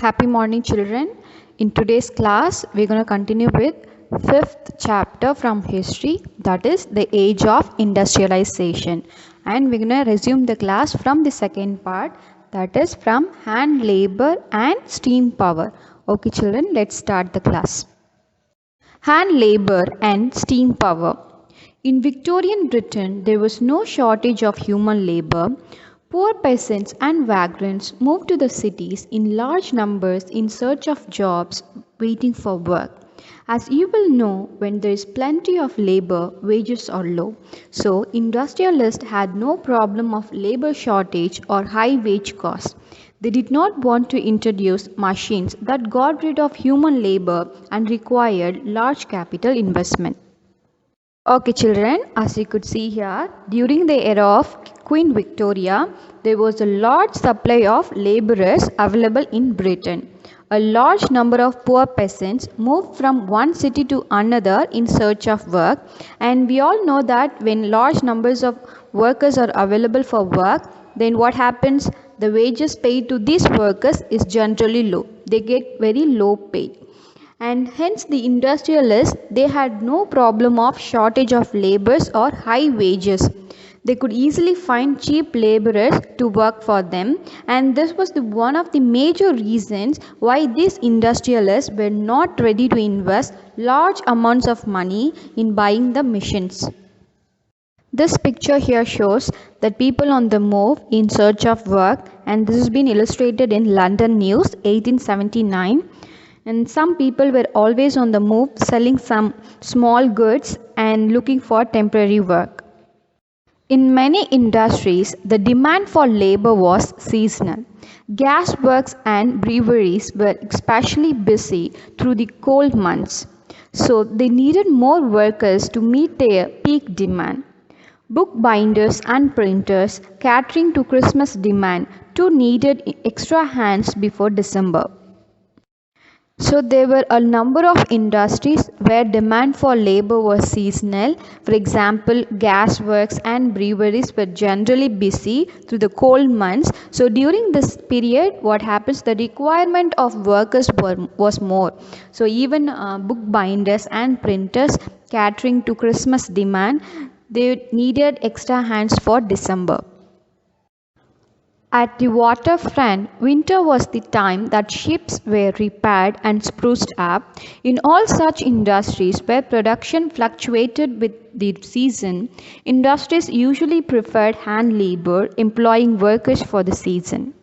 Happy morning, children. In today's class, we're going to continue with fifth chapter from history, that is the age of industrialization. And we're going to resume the class from the second part, that is from hand labor and steam power. Okay, children, let's start the class. Hand labor and steam power. In Victorian Britain, there was no shortage of human labor. Poor peasants and vagrants moved to the cities in large numbers in search of jobs, waiting for work. As you will know, when there is plenty of labor, wages are low. So, industrialists had no problem of labor shortage or high wage costs. They did not want to introduce machines that got rid of human labor and required large capital investment. Okay, children, as you could see here, during the era of Queen Victoria, there was a large supply of laborers available in Britain. A large number of poor peasants moved from one city to another in search of work, and we all know that when large numbers of workers are available for work, then what happens? The wages paid to these workers is generally low. They get very low pay. And hence the industrialists, they had no problem of shortage of laborers or high wages. They could easily find cheap laborers to work for them, and this was one of the major reasons why these industrialists were not ready to invest large amounts of money in buying the machines. This picture here shows that people on the move in search of work, and this has been illustrated in London News 1879. And some people were always on the move selling some small goods and looking for temporary work. In many industries, the demand for labor was seasonal. Gas works and breweries were especially busy through the cold months, so they needed more workers to meet their peak demand. Bookbinders and printers, catering to Christmas demand, too needed extra hands before December. So there were a number of industries where demand for labor was seasonal. For example, gas works and breweries were generally busy through the cold months. So during this period, what happens? The requirement of workers was more. So even bookbinders and printers catering to Christmas demand, they needed extra hands for December. At the waterfront, winter was the time that ships were repaired and spruced up. In all such industries where production fluctuated with the season, industries usually preferred hand labor, employing workers for the season.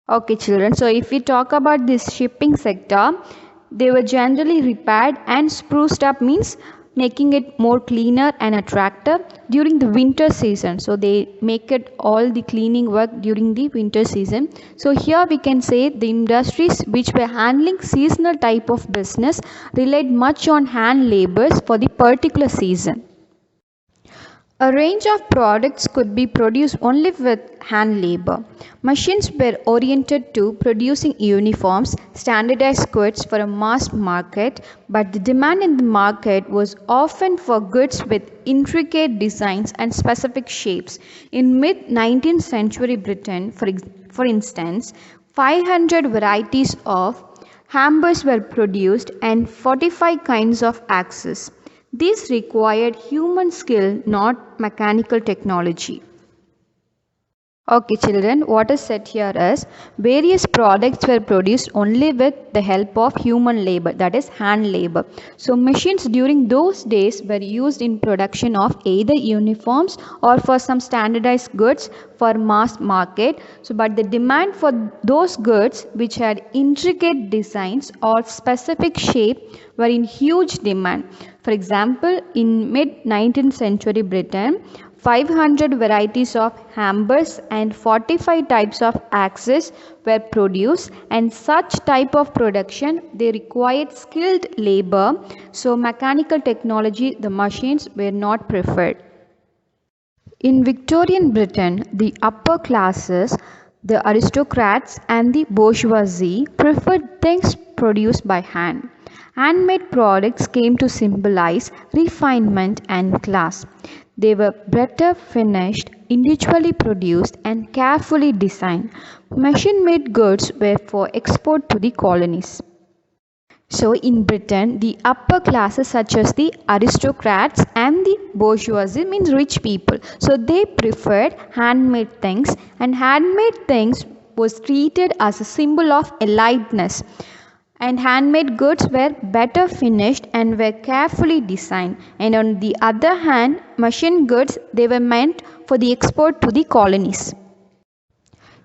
Okay, children, so if we talk about this shipping sector, they were generally repaired and spruced up, means making it more cleaner and attractive during the winter season. So they make it all the cleaning work during the winter season. So here we can say the industries which were handling seasonal type of business relied much on hand labors for the particular season. A range of products could be produced only with hand labor. Machines were oriented to producing uniforms, standardized goods for a mass market, but the demand in the market was often for goods with intricate designs and specific shapes. In mid-19th century Britain, for instance, 500 varieties of hammers were produced and 45 kinds of axes. These required human skill, not mechanical technology. Okay, children, what is said here is various products were produced only with the help of human labor, that is hand labor. So machines during those days were used in production of either uniforms or for some standardized goods for mass market. So but the demand for those goods which had intricate designs or specific shape were in huge demand. For example, in mid-19th century Britain, 500 varieties of hammers and 45 types of axes were produced, and such type of production they required skilled labor, so mechanical technology, the machines were not preferred. In Victorian Britain, the upper classes, the aristocrats and the bourgeoisie preferred things produced by hand. Handmade products came to symbolize refinement and class. They were better finished, individually produced and carefully designed. Machine-made goods were for export to the colonies. So in Britain, the upper classes such as the aristocrats and the bourgeoisie means rich people. So they preferred handmade things, and handmade things was treated as a symbol of eliteness. And handmade goods were better finished and were carefully designed. And on the other hand, machine goods, they were meant for the export to the colonies.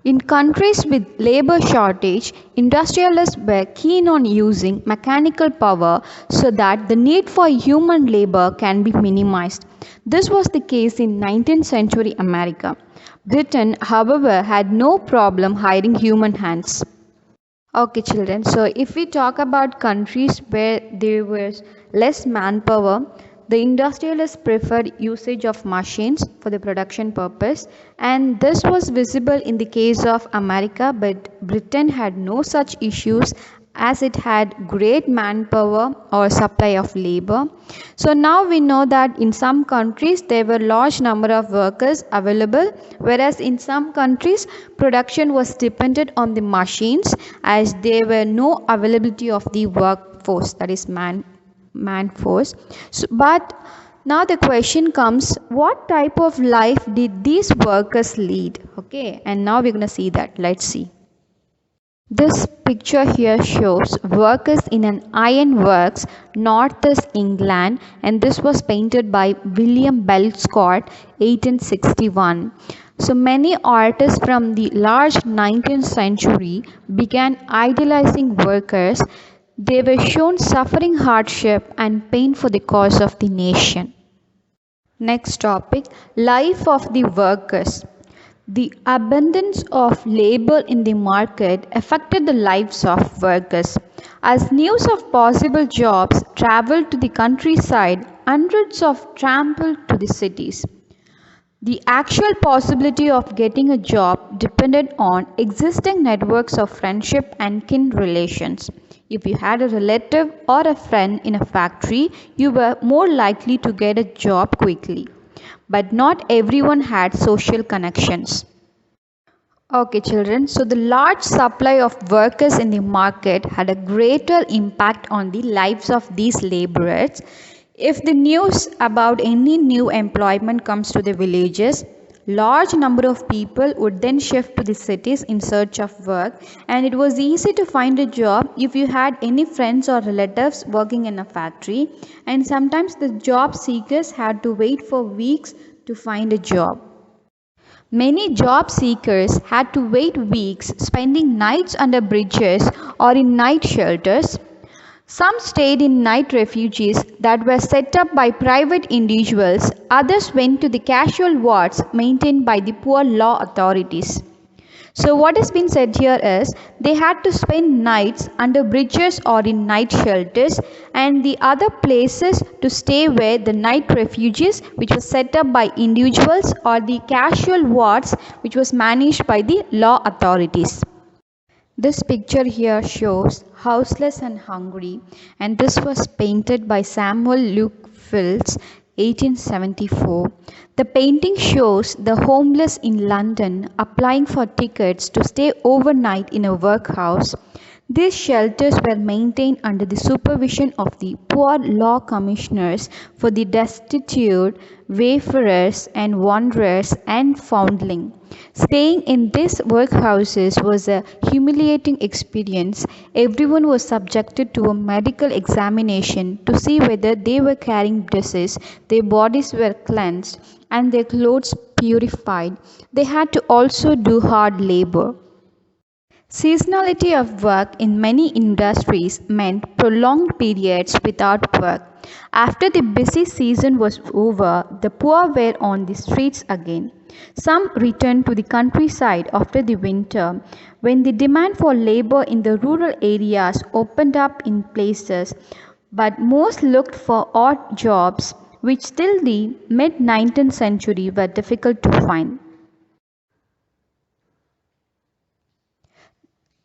In countries with labor shortage, industrialists were keen on using mechanical power so that the need for human labor can be minimized. This was the case in 19th century America. Britain, however, had no problem hiring human hands. Okay, children, so if we talk about countries where there was less manpower, the industrialists preferred usage of machines for the production purpose, and this was visible in the case of America, but Britain had no such issues as it had great manpower or supply of labor. So now we know that in some countries there were large number of workers available, whereas in some countries production was dependent on the machines as there were no availability of the workforce, that is man force. So, but now the question comes, what type of life did these workers lead? Okay, and now we're going to see that. Let's see. This picture here shows workers in an iron works northeast England, and this was painted by William Bell Scott 1861. So many artists from the large 19th century began idealizing workers. They were shown suffering hardship and pain for the cause of the nation. Next topic, life of the workers. The abundance of labor in the market affected the lives of workers. As news of possible jobs traveled to the countryside, hundreds of trampled to the cities. The actual possibility of getting a job depended on existing networks of friendship and kin relations. If you had a relative or a friend in a factory, you were more likely to get a job quickly. But not everyone had social connections. Okay, children, so the large supply of workers in the market had a greater impact on the lives of these laborers. If the news about any new employment comes to the villages, large number of people would then shift to the cities in search of work, and it was easy to find a job if you had any friends or relatives working in a factory, and sometimes the job seekers had to wait for weeks to find a job. Many job seekers had to wait weeks, spending nights under bridges or in night shelters. Some stayed in night refuges that were set up by private individuals. Others went to the casual wards maintained by the poor law authorities. So what has been said here is they had to spend nights under bridges or in night shelters, and the other places to stay were the night refuges which was set up by individuals or the casual wards which was managed by the law authorities. This picture here shows Houseless and Hungry, and this was painted by Samuel Luke Fildes 1874. The painting shows the homeless in London applying for tickets to stay overnight in a workhouse. These shelters were maintained under the supervision of the Poor Law Commissioners for the Destitute, Wayfarers and Wanderers and Foundling. Staying in these workhouses was a humiliating experience. Everyone was subjected to a medical examination to see whether they were carrying disease, their bodies were cleansed, and their clothes purified. They had to also do hard labor. Seasonality of work in many industries meant prolonged periods without work. After the busy season was over, the poor were on the streets again. Some returned to the countryside after the winter, when the demand for labor in the rural areas opened up in places, but most looked for odd jobs, which till the mid-19th century were difficult to find.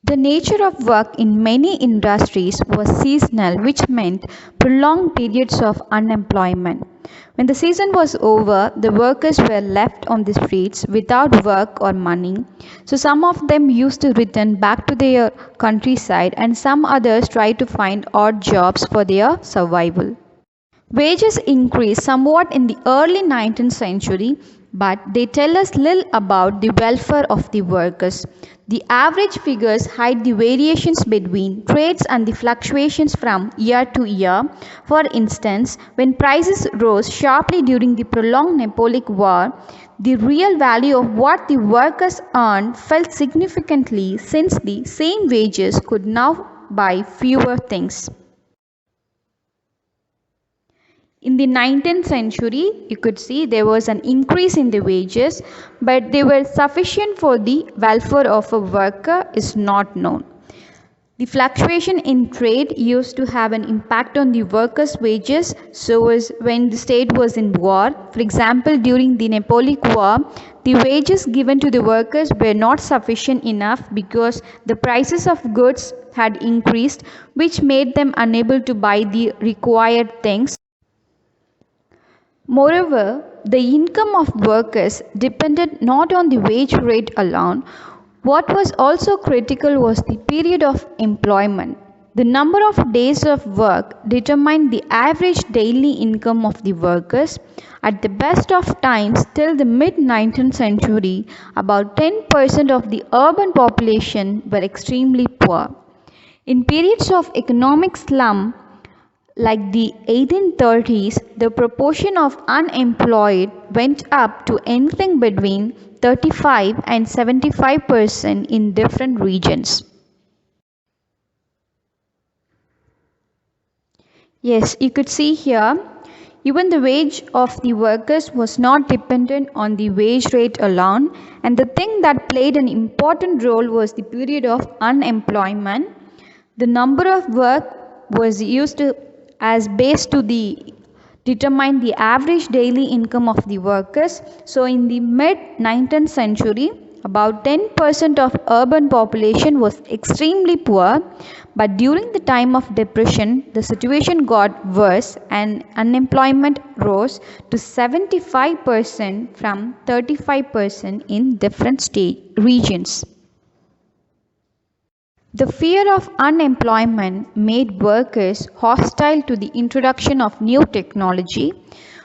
The nature of work in many industries was seasonal, which meant prolonged periods of unemployment. When the season was over, the workers were left on the streets without work or money. So some of them used to return back to their countryside, and some others tried to find odd jobs for their survival. Wages increased somewhat in the early 19th century, but they tell us little about the welfare of the workers. The average figures hide the variations between trades and the fluctuations from year to year. For instance, when prices rose sharply during the prolonged Napoleonic War, the real value of what the workers earned fell significantly, since the same wages could now buy fewer things. In the 19th century, you could see there was an increase in the wages, but they were sufficient for the welfare of a worker is not known. The fluctuation in trade used to have an impact on the workers' wages, so as when the state was in war. For example, during the Napoleonic War, the wages given to the workers were not sufficient enough because the prices of goods had increased, which made them unable to buy the required things. Moreover, the income of workers depended not on the wage rate alone. What was also critical was the period of employment. The number of days of work determined the average daily income of the workers. At the best of times, till the mid-19th century, about 10% of the urban population were extremely poor. In periods of economic slump, like the 1830s, the proportion of unemployed went up to anything between 35 and 75% in different regions. Yes, you could see here, even the wage of the workers was not dependent on the wage rate alone, and the thing that played an important role was the period of unemployment. The number of work was used as base to determine the average daily income of the workers. So in the mid 19th century, about 10% of urban population was extremely poor, but during the time of depression, the situation got worse and unemployment rose to 75% from 35% in different regions. The fear of unemployment made workers hostile to the introduction of new technology.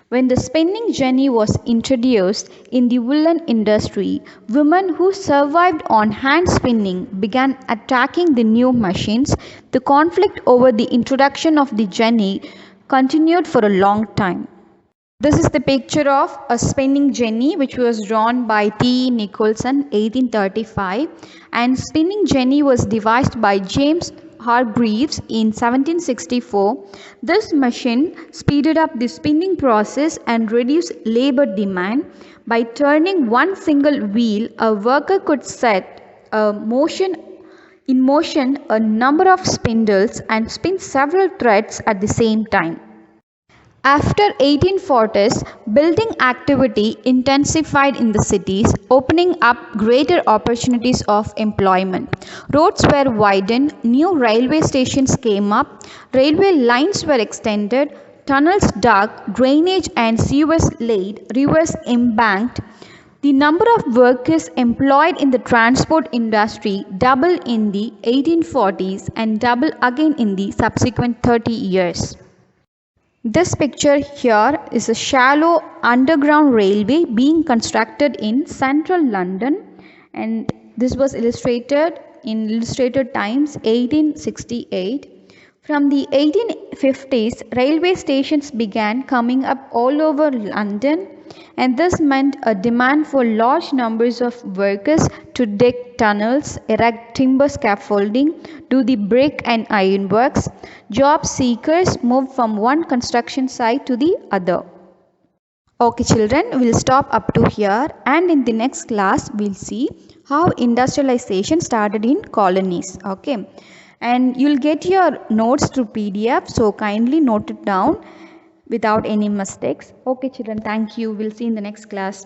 When the spinning jenny was introduced in the woolen industry, women who survived on hand spinning began attacking the new machines. The conflict over the introduction of the jenny continued for a long time. This is the picture of a spinning jenny which was drawn by T. Nicholson 1835, and spinning jenny was devised by James Hargreaves in 1764. This machine speeded up the spinning process and reduced labor demand. By turning one single wheel, a worker could set in motion a number of spindles and spin several threads at the same time. After 1840s, building activity intensified in the cities, opening up greater opportunities of employment. Roads were widened, new railway stations came up, railway lines were extended, tunnels dug, drainage and sewers laid, rivers embanked. The number of workers employed in the transport industry doubled in the 1840s and doubled again in the subsequent 30 years. This picture here is a shallow underground railway being constructed in central London, and this was illustrated in Illustrated Times 1868. From the 1850s, railway stations began coming up all over London, and this meant a demand for large numbers of workers to dig tunnels, erect timber scaffolding, do the brick and iron works. Job seekers moved from one construction site to the other. Okay children, we'll stop up to here, and in the next class we'll see how industrialization started in colonies. Okay, and you'll get your notes through PDF, so kindly note it down without any mistakes. Okay children, thank you. We'll see in the next class.